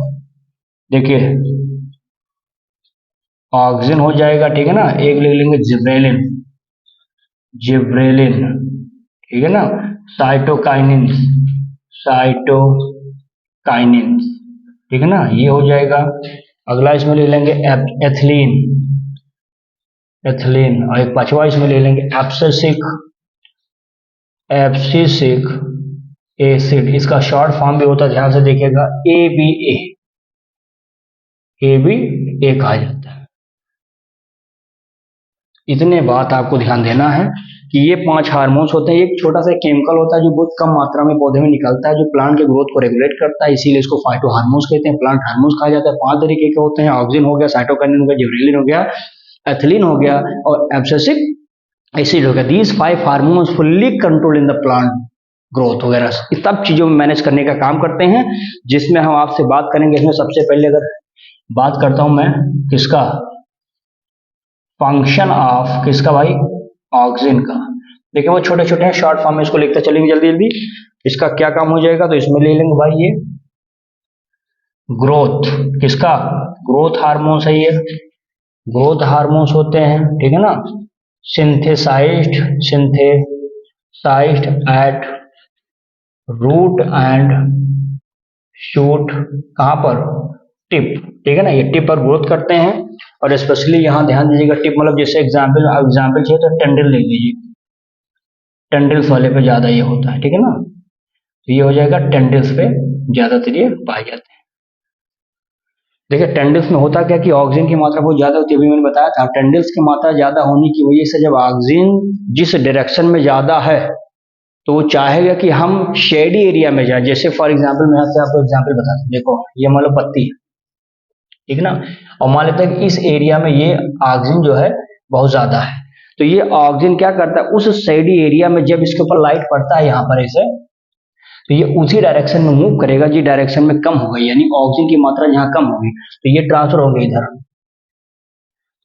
S1: देखिए, ऑक्सिन हो जाएगा, ठीक है ना, एक लिख लेंगे जिब्रेलिन, ठीक है ना, साइटोकाइनिन, साइटोकाइनिन, ठीक है ना, ये हो जाएगा। अगला इसमें ले लेंगे एथिलीन, और एक पांचवा इसमें ले लेंगे एब्सिसिक एसिड, इसका शॉर्ट फॉर्म भी होता है, ध्यान से देखिएगा, ए बी ए कहा जाता है। इतने बात आपको ध्यान देना है कि ये 5 हार्मोन्स होते हैं। एक छोटा सा केमिकल होता है जो बहुत कम मात्रा में पौधे में निकलता है, जो प्लांट के ग्रोथ को रेगुलेट करता है, इसीलिए इसको फाइटो हार्मोन्स कहते हैं, प्लांट हार्मोन्स कहा जाता है। 5 तरीके के होते हैं, ऑक्सिन हो गया, साइटोकाइनिन हो गया, जिब्रेलिन हो गया, एथिलीन हो गया, और एब्सिसिक एसिड हो गया। These 5 hormones fully control in the plant growth वगैरह, इस सब चीजों में मैनेज करने का काम करते हैं, जिसमें हम आपसे बात करेंगे। इसमें सबसे पहले अगर बात करता हूं मैं किसका, फंक्शन ऑफ किसका भाई, ऑक्सिन का। देखिए वो छोटे छोटे हैं, शॉर्ट फॉर्म में इसको लिखते चलेंगे जल्दी जल्दी। इसका क्या काम हो जाएगा, तो इसमें ले लेंगे भाई ये ग्रोथ, किसका, ग्रोथ हार्मोन्स है ये, ग्रोथ हार्मोन्स होते हैं, ठीक है ना, synthesized at root and shoot, कहां पर, टिप, ठीक है ना, ये टिप पर ग्रोथ करते हैं। और स्पेशली यहां ध्यान दीजिएगा, टिप मतलब जैसे एग्जाम्पल चाहिए तो टेंडल ले लीजिए, टेंडल्स वाले पे ज्यादा ये होता है, ठीक है ना, तो ये हो जाएगा टेंडल्स पे ज्यादातर ये पाए जाते हैं। देखिए टेंडल्स में होता क्या कि ऑक्सीजन की मात्रा बहुत ज्यादा होती है, अभी मैंने बताया था। टेंडल्स की मात्रा ज्यादा होने की वजह से जब ऑक्सीजन जिस डायरेक्शन में ज्यादा है तो वो चाहेगा कि हम शेडी एरिया में जाए। जैसे फॉर एग्जाम्पल मैं आपको एग्जाम्पल बताता हूँ, देखो ये मान लो पत्ती है, ठीक है ना, और मान लेते हैं कि इस एरिया में ये ऑक्सीजन जो है बहुत ज्यादा है, तो ये ऑक्सीजन क्या करता है, उस शेडी एरिया में जब इसके ऊपर लाइट पड़ता है यहाँ पर ऐसे, तो ये उसी डायरेक्शन में मूव करेगा जिस डायरेक्शन में कम हो गई, यानी ऑक्सीजन की मात्रा जहां कम होगी तो ये ट्रांसफर होगी इधर।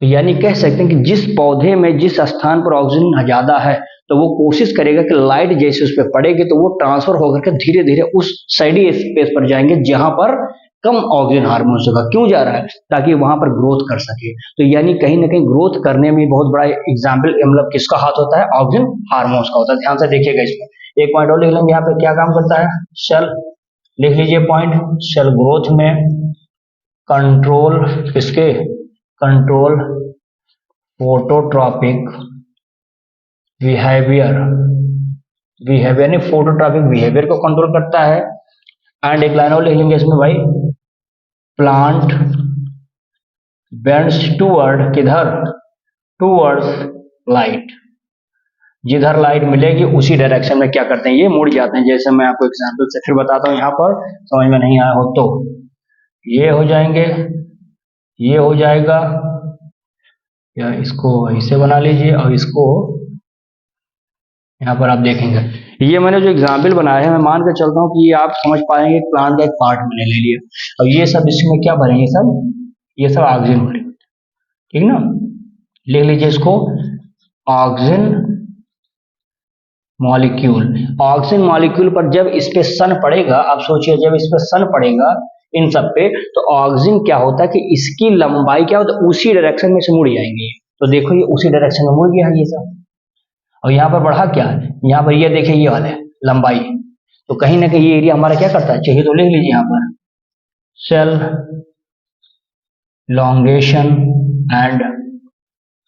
S1: तो यानी कह सकते हैं कि जिस पौधे में जिस स्थान पर ऑक्सीजन ज्यादा है तो वो कोशिश करेगा कि लाइट जैसे उस पर पड़ेगी तो वो ट्रांसफर होकर के धीरे धीरे उस साइडी स्पेस पर जाएंगे जहां पर कम ऑक्सीजन हार्मोन होगा। क्यों जा रहा है, ताकि वहां पर ग्रोथ कर सके। तो यानी कहीं ना कहीं ग्रोथ करने में बहुत बड़ा एग्जाम्पल मतलब किसका हाथ होता है, ऑक्सीजन हार्मोन्स का होता है। ध्यान से देखिएगा, इसमें एक पॉइंट और लिख लेंगे, यहाँ पे क्या काम करता है, सेल, लिख लीजिए पॉइंट, सेल ग्रोथ में कंट्रोल, किसके, कंट्रोल फोटोट्रॉपिक बिहेवियर, यानी फोटोट्रॉपिक बिहेवियर को कंट्रोल करता है। एंड एक लाइन और लिख लेंगे इसमें भाई, प्लांट बेंड्स टूवर्ड, किधर, टूवर्ड्स लाइट, जिधर लाइट मिलेगी उसी डायरेक्शन में क्या करते हैं, ये मुड़ जाते हैं। जैसे मैं आपको एग्जांपल से फिर बताता हूं, यहाँ पर समझ में नहीं आया हो तो ये हो जाएंगे, ये हो जाएगा, या इसको ऐसे बना लीजिए, और इसको यहाँ पर आप देखेंगे, ये मैंने जो एग्जाम्पल बनाया है मैं मान के चलता हूँ कि ये आप समझ पाएंगे, प्लांट का एक पार्ट मैंने ले लिया, और ये सब इसमें क्या भरेंगे, ये सब ऑक्सीजन भरेंगे, ठीक ना। लिख लीजिए इसको, ऑक्सीजन मॉलिक्यूल। ऑक्सीजन मॉलिक्यूल पर जब इस पे सन पड़ेगा, आप सोचिए जब इस पे सन पड़ेगा इन सब पे, तो ऑक्सीजन क्या होता है कि इसकी लंबाई क्या होता है, उसी डायरेक्शन में से मुड़ जाएंगे। तो देखो ये उसी डायरेक्शन में मुड़ गया है ये सब, और यहाँ पर बढ़ा क्या है, यहाँ पर ये देखिए ये वाला है लंबाई, तो कहीं ना कहीं ये एरिया हमारा क्या करता है, चाहिए तो लिख लीजिए यहाँ पर, cell elongation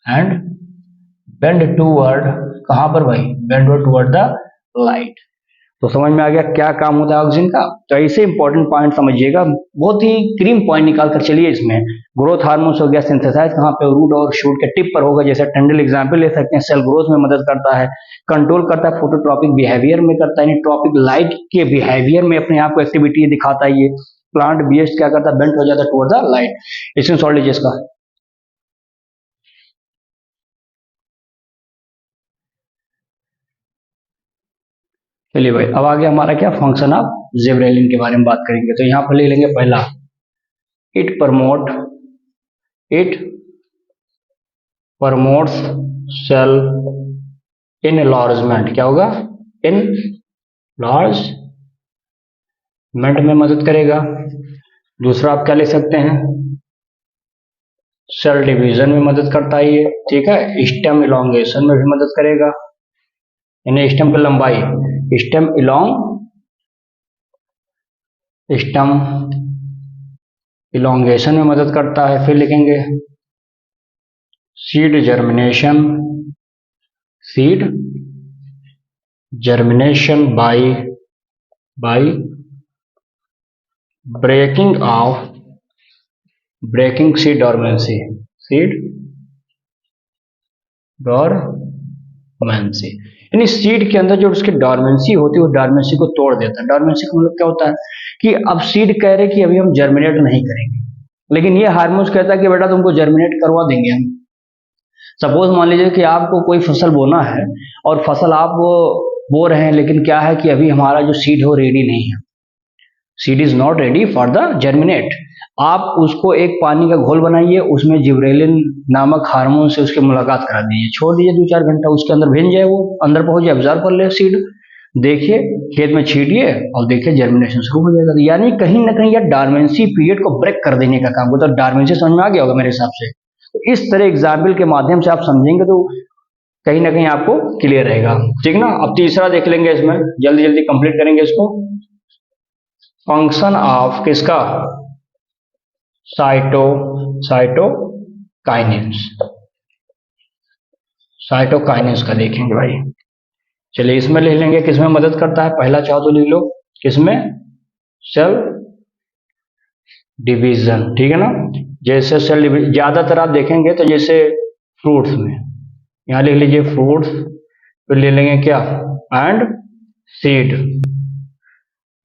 S1: and bend toward, कहां पर भाई, बेंड टूवर्ड द लाइट। तो समझ में आ गया क्या काम होता है ऑक्सीजन का। तो ऐसे इंपॉर्टेंट पॉइंट समझिएगा, बहुत ही क्रीम पॉइंट निकाल कर चलिए इसमें। ग्रोथ हार्मोन्स हो गया, सिंथेसाइज कहाँ पे, रूट और शूट के टिप पर होगा, जैसे टंडल एग्जाम्पल ले सकते हैं, सेल ग्रोथ में मदद करता है, कंट्रोल करता है फोटोट्रॉपिक बिहेवियर में करता है, यानी ट्रॉपिक लाइट के बिहेवियर में अपने आप को एक्टिविटी दिखाता है। ये प्लांट बेस्ड क्या करता है, बेंट हो जाता है टुवर्ड द लाइट। इसमें सॉल्व लीजिए इसका। चलिए भाई, अब आगे हमारा क्या फंक्शन ऑफ जिबरेलिन के बारे में बात करेंगे। तो यहाँ पर ले लेंगे पहला, इट प्रमोट्स सेल इनलार्जमेंट। क्या होगा, इनलार्जमेंट में मदद करेगा। दूसरा आप क्या ले सकते हैं, सेल डिवीजन में मदद करता है ये, ठीक है। स्टेम इलोंगेशन में भी मदद करेगा, यानी स्टेम की लंबाई, स्टेम इलोंगेशन में मदद करता है। फिर लिखेंगे seed germination by breaking seed dormancy, यानी सीड के अंदर जो उसकी डोरमेंसी होती है, वो डोरमेंसी को तोड़ देता है। डोरमेंसी का मतलब क्या होता है कि अब सीड कह रहे कि अभी हम जर्मिनेट नहीं करेंगे, लेकिन ये हार्मोन्स कहता है कि बेटा तुमको जर्मिनेट करवा देंगे हम। सपोज मान लीजिए कि आपको कोई फसल बोना है और फसल आप बो रहे हैं, लेकिन क्या है कि अभी हमारा जो सीड है वो रेडी नहीं है, seed is not ready for the germinate. आप उसको एक पानी का घोल बनाइए, उसमें जिब्रेलिन नामक हार्मोन से उसकी मुलाकात करा दीजिए, छोड़ दीजिए 2-4 घंटा, उसके अंदर भेज जाए, वो अंदर पहुंच जाए, ऑब्जर्व कर ले सीड, देखिए खेत में छीटिए और देखिए जर्मिनेशन शुरू हो जाएगा। यानी कहीं ना कहीं यह डॉर्मेंसी पीरियड को ब्रेक कर देने का काम होता है। डॉर्मेंसी समझ में आ गया होगा मेरे हिसाब से। तो इस तरह एग्जाम्पल के माध्यम से आप समझेंगे तो कहीं ना कहीं आपको क्लियर रहेगा, ठीक ना। अब तीसरा देख लेंगे, इसमें जल्दी जल्दी कंप्लीट करेंगे इसको। फंक्शन ऑफ किसका, साइटोकाइनेंस का देखेंगे भाई। चलिए इसमें ले लेंगे किसमें मदद करता है, पहला चाहो तो लिख लो, किसमें, सेल डिवीजन, ठीक है ना। जैसे सेल डिवीजन ज्यादातर आप देखेंगे तो जैसे फ्रूट्स में, यहां लिख लीजिए फ्रूट्स, फिर ले लेंगे क्या, एंड सीड।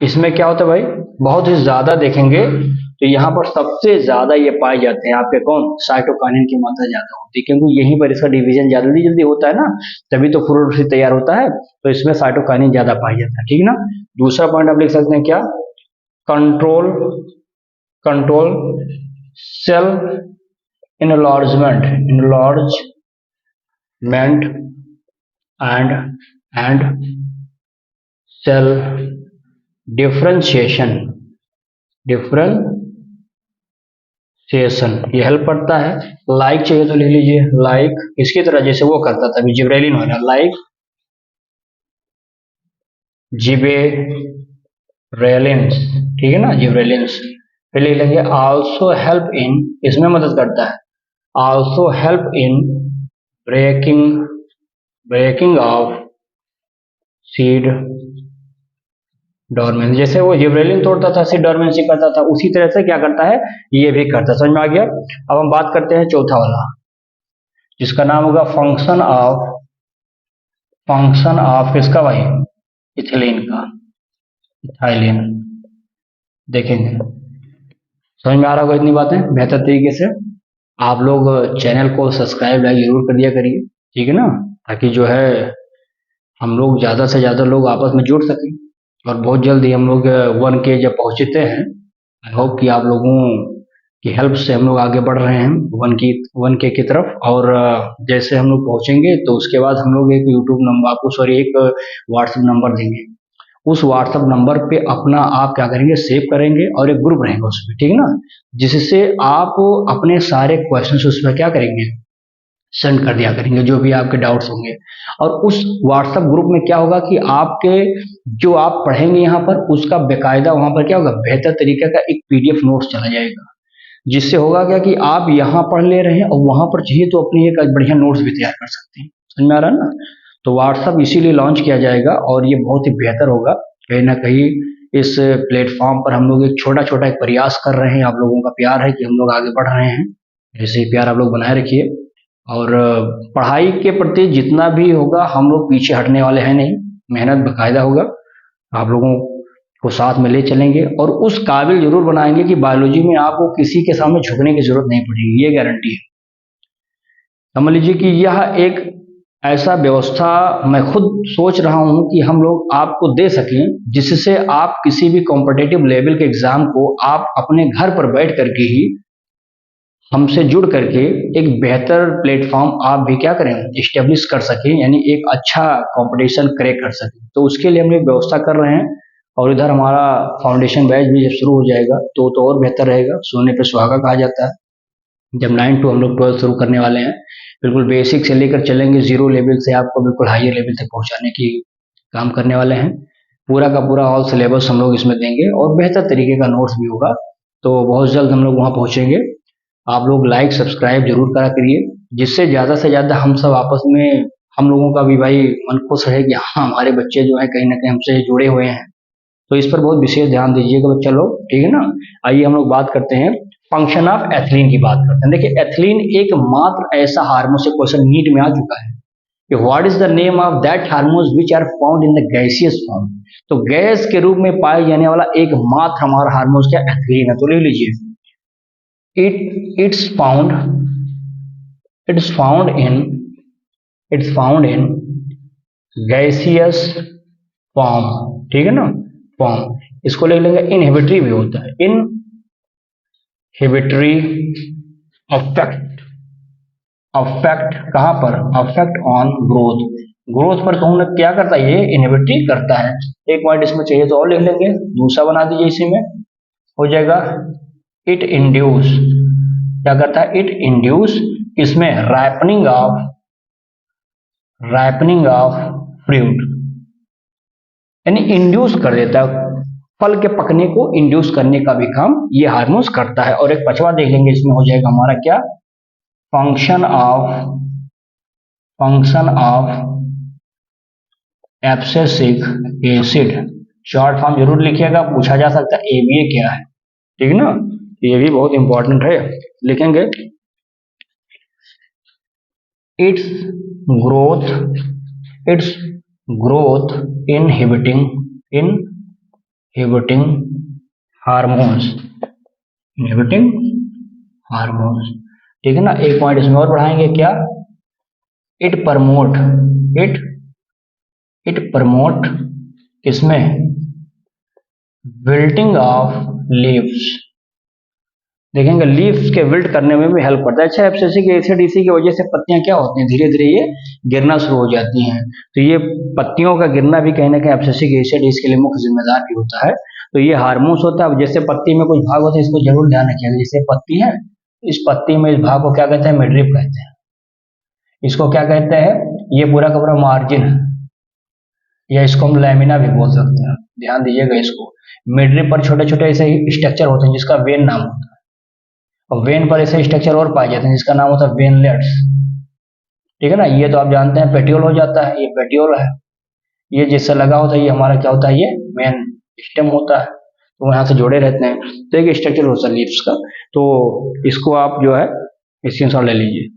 S1: इसमें क्या होता है भाई, बहुत ही ज्यादा देखेंगे तो यहाँ पर सबसे ज्यादा ये पाए जाते हैं आपके कौन, साइटोकाइनिन की मात्रा ज्यादा होती है, क्योंकि यहीं पर इसका डिवीजन जल्दी जल्दी होता है ना, तभी तो फ्रूट से तैयार होता है। तो इसमें साइटोकाइनिन ज्यादा पाया जाता है, ठीक है ना। दूसरा पॉइंट आप लिख सकते हैं क्या, control cell enlargement and cell differentiation, ये हेल्प करता है। लाइक चाहिए तो लिख लीजिए, लाइक इसकी तरह जैसे वो करता था, जिब्रेलिन वाला, लाइक जिबेरेलिन्स, ठीक है ना, जिब्रेलिन्स। फिर लिख लेंगे आल्सो हेल्प इन, इसमें मदद करता है, also help in breaking of seed dormancy. जैसे वो जिब्रेलिन तोड़ता था, सीड डोरमेंसी करता था, उसी तरह से क्या करता है, ये भी करता है। समझ में आ गया। अब हम बात करते हैं चौथा वाला, जिसका नाम होगा फंक्शन ऑफ किसका भाई, इथिलीन का, इथाइलिन। देखेंगे समझ में आ रहा होगा इतनी बातें बेहतर तरीके से। आप लोग चैनल को सब्सक्राइब लाइक जरूर कर दिया करिए, ठीक है ना, ताकि जो है हम लोग ज्यादा से ज्यादा लोग आपस में जुड़ सकें। और बहुत जल्दी हम लोग 1K जब पहुंचते हैं, आई होप कि आप लोगों की हेल्प से हम लोग आगे बढ़ रहे हैं 1K की तरफ। और जैसे हम लोग पहुंचेंगे तो उसके बाद हम लोग एक यूट्यूब नंबर आपको, एक व्हाट्सएप नंबर देंगे। उस व्हाट्सएप नंबर पे अपना आप क्या करेंगे, सेव करेंगे और एक ग्रुप रहेगा उसमें, ठीक है ना, जिससे आप अपने सारे क्वेश्चन उस पर क्या करेंगे, सेंड कर दिया करेंगे, जो भी आपके डाउट्स होंगे। और उस व्हाट्सएप ग्रुप में क्या होगा कि आपके जो आप पढ़ेंगे यहाँ पर, उसका बेकायदा वहां पर क्या होगा, बेहतर तरीके का एक PDF नोट्स चला जाएगा, जिससे होगा क्या कि आप यहाँ पढ़ ले रहे हैं और वहां पर चाहिए तो अपनी एक बढ़िया नोट्स भी तैयार कर सकते हैं। समझ में आ रहा है ना। तो व्हाट्सअप इसीलिए लॉन्च किया जाएगा और ये बहुत ही बेहतर होगा। कहीं ना कहीं इस प्लेटफॉर्म पर हम लोग एक छोटा छोटा एक प्रयास कर रहे हैं, आप लोगों का प्यार है कि हम लोग आगे बढ़ रहे हैं, ऐसे ही प्यार आप लोग बनाए रखिए। और पढ़ाई के प्रति जितना भी होगा हम लोग पीछे हटने वाले हैं नहीं, मेहनत बाकायदा होगा, आप लोगों को साथ में ले चलेंगे और उस काबिल जरूर बनाएंगे कि बायोलॉजी में आपको किसी के सामने झुकने की जरूरत नहीं पड़ेगी, ये गारंटी है। समझ लीजिए कि यह एक ऐसा व्यवस्था मैं खुद सोच रहा हूं कि हम लोग आपको दे सकें, जिससे आप किसी भी कॉम्पिटिटिव लेवल के एग्जाम को आप अपने घर पर बैठ करके ही हमसे जुड़ करके एक बेहतर प्लेटफॉर्म आप भी क्या करें, इस्टेब्लिश कर सकें, यानी एक अच्छा कंपटीशन क्रैक कर सकें। तो उसके लिए हम लोग व्यवस्था कर रहे हैं और इधर हमारा फाउंडेशन बैच भी जब शुरू हो जाएगा तो और बेहतर रहेगा। सोने पे सुहागा कहा जाता है। जब 9 to हम लोग 12 शुरू करने वाले हैं, बिल्कुल बेसिक से लेकर चलेंगे, जीरो लेवल से आपको बिल्कुल हायर लेवल तक पहुंचाने की काम करने वाले हैं। पूरा का पूरा ऑल सिलेबस हम लोग इसमें देंगे और बेहतर तरीके का नोट्स भी होगा। तो बहुत जल्द हम लोग वहाँ पहुँचेंगे। आप लोग लाइक सब्सक्राइब जरूर करा करिए, जिससे ज़्यादा से ज़्यादा हम सब आपस में, हम लोगों का भी भाई मन खुश रहे कि हाँ हमारे बच्चे जो है कहीं ना कहीं हमसे जुड़े हुए हैं। तो इस पर बहुत विशेष ध्यान दीजिएगा बच्चा लोग, ठीक है ना। आइए हम लोग बात करते हैं फंक्शन ऑफ एथिलीन की बात करते हैं। देखिए एथिलीन एकमात्र ऐसा हार्मोन से क्वेश्चन नीट में आ चुका है कि what is the name of that hormones which are found in the gaseous form. तो गैस के रूप में पाए जाने वाला एकमात्र हमारा हार्मोन क्या, एथिलीन है। तो ले लीजिए, it's found it's found in it's found in gaseous form, ठीक है ना, फॉर्म। इसको ले लेंगे इनहिबिटरी भी होता है, इनहिबिटरी अफेक्ट, अफेक्ट कहां पर, अफेक्ट ऑन ग्रोथ, ग्रोथ पर कहूं ना क्या करता है, ये इनहिबिटरी करता है। एक पॉइंट इसमें चाहिए तो और लिख लेंगे, दूसरा बना दीजिए, इसी में हो जाएगा इट इंड्यूस, क्या करता है, इट इंड्यूस इसमें राइपनिंग ऑफ फ्रूट, यानी इंड्यूस कर देता है, फल के पकने को इंड्यूस करने का भी काम ये हार्मोन्स करता है। और एक पचवा देख लेंगे, इसमें हो जाएगा हमारा क्या, function of abscisic acid. Short form जरूर लिखिएगा, पूछा जा सकता है एबीए क्या है, ठीक है ना, ये भी बहुत इंपॉर्टेंट है, लिखेंगे इट्स ग्रोथ इनहिबिटिंग हार्मोन्स, ठीक है ना। एक पॉइंट इसमें और बढ़ाएंगे, क्या, इट प्रमोट इसमें विल्टिंग ऑफ लीव्स, देखेंगे लीव्स के विल्ट करने में भी हेल्प करता है। अच्छा, एब्सिसिक एसिड इसी की वजह से पत्तियां क्या होती हैं, धीरे धीरे ये गिरना शुरू हो जाती हैं। तो ये पत्तियों का गिरना भी कहीं ना कहीं एब्सिसिक एसिड इसके लिए मुख्य जिम्मेदार भी होता है। तो ये हार्मोन्स होता है। अब जैसे पत्ती में कुछ भाग होते हैं, इसको जरूर ध्यान रखिएगा। जैसे पत्ती है, इस पत्ती में इस भाग को क्या कहते हैं, मिडरिप कहते हैं। इसको क्या कहते हैं, ये पूरा का पूरा मार्जिन है, या इसको हम लैमिना भी बोल सकते हैं। ध्यान दीजिएगा, इसको मिडरिप पर छोटे छोटे ऐसे स्ट्रक्चर होते हैं जिसका वेन नाम होता है, और वेन पर ऐसे स्ट्रक्चर और पाए जाते हैं जिसका नाम होता है वेनलेट्स, ठीक है ना। ये तो आप जानते हैं पेट्योल हो जाता है, ये पेट्योल है, ये जिससे लगा होता है ये हमारा क्या होता है, ये मेन स्टेम होता है, तो यहाँ से जुड़े रहते हैं। तो एक स्ट्रक्चर होता है लीव्स का, तो इसको आप जो है स्क्रीनशॉट ले लीजिए।